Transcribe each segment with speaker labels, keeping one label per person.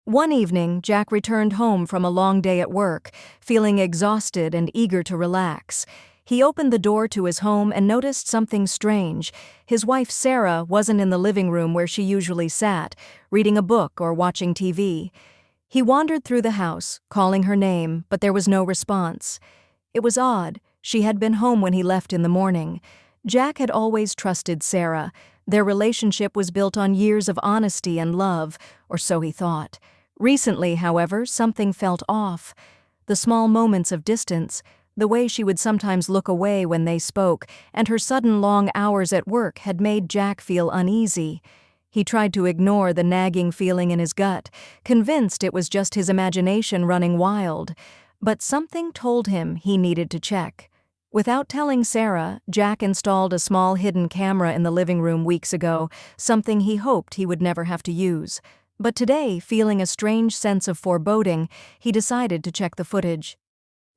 Speaker 1: One evening, Jack returned home from a long day at work, feeling exhausted and eager to relax. He opened the door to his home and noticed something strange. His wife, Sarah, wasn't in the living room where she usually sat, reading a book or watching TV. He wandered through the house, calling her name, but there was no response. It was odd. She had been home when he left in the morning. Jack had always trusted Sarah. Their relationship was built on years of honesty and love, or so he thought. Recently, however, something felt off. The small moments of distance, the way she would sometimes look away when they spoke, and her sudden long hours at work had made Jack feel uneasy. He tried to ignore the nagging feeling in his gut, convinced it was just his imagination running wild. But something told him he needed to check. Without telling Sarah, Jack installed a small hidden camera in the living room weeks ago, something he hoped he would never have to use. But today, feeling a strange sense of foreboding, he decided to check the footage.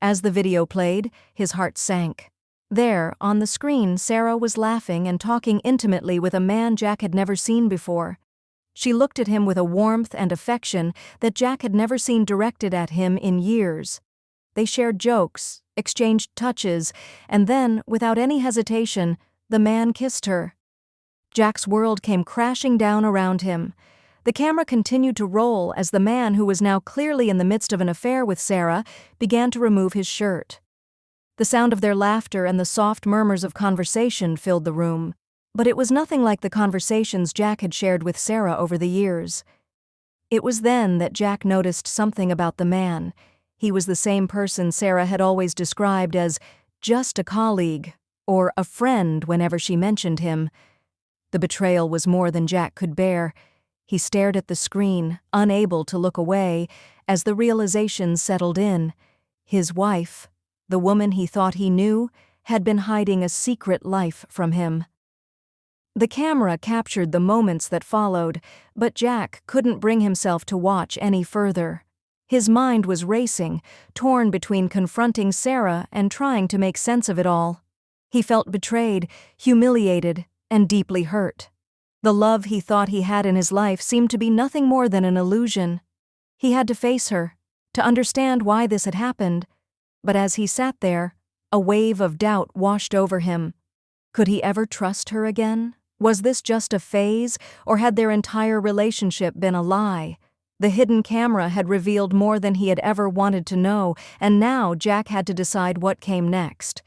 Speaker 1: As the video played, his heart sank. There, on the screen, Sarah was laughing and talking intimately with a man Jack had never seen before. She looked at him with a warmth and affection that Jack had never seen directed at him in years. They shared jokes, exchanged touches, and then, without any hesitation, the man kissed her. Jack's world came crashing down around him. The camera continued to roll as the man, who was now clearly in the midst of an affair with Sarah, began to remove his shirt. The sound of their laughter and the soft murmurs of conversation filled the room, but it was nothing like the conversations Jack had shared with Sarah over the years. It was then that Jack noticed something about the man. He was the same person Sarah had always described as just a colleague, or a friend whenever she mentioned him. The betrayal was more than Jack could bear. He stared at the screen, unable to look away, as the realization settled in. His wife, the woman he thought he knew, had been hiding a secret life from him. The camera captured the moments that followed, but Jack couldn't bring himself to watch any further. His mind was racing, torn between confronting Sarah and trying to make sense of it all. He felt betrayed, humiliated, and deeply hurt. The love he thought he had in his life seemed to be nothing more than an illusion. He had to face her, to understand why this had happened. But as he sat there, a wave of doubt washed over him. Could he ever trust her again? Was this just a phase, or had their entire relationship been a lie? The hidden camera had revealed more than he had ever wanted to know, and now Jack had to decide what came next.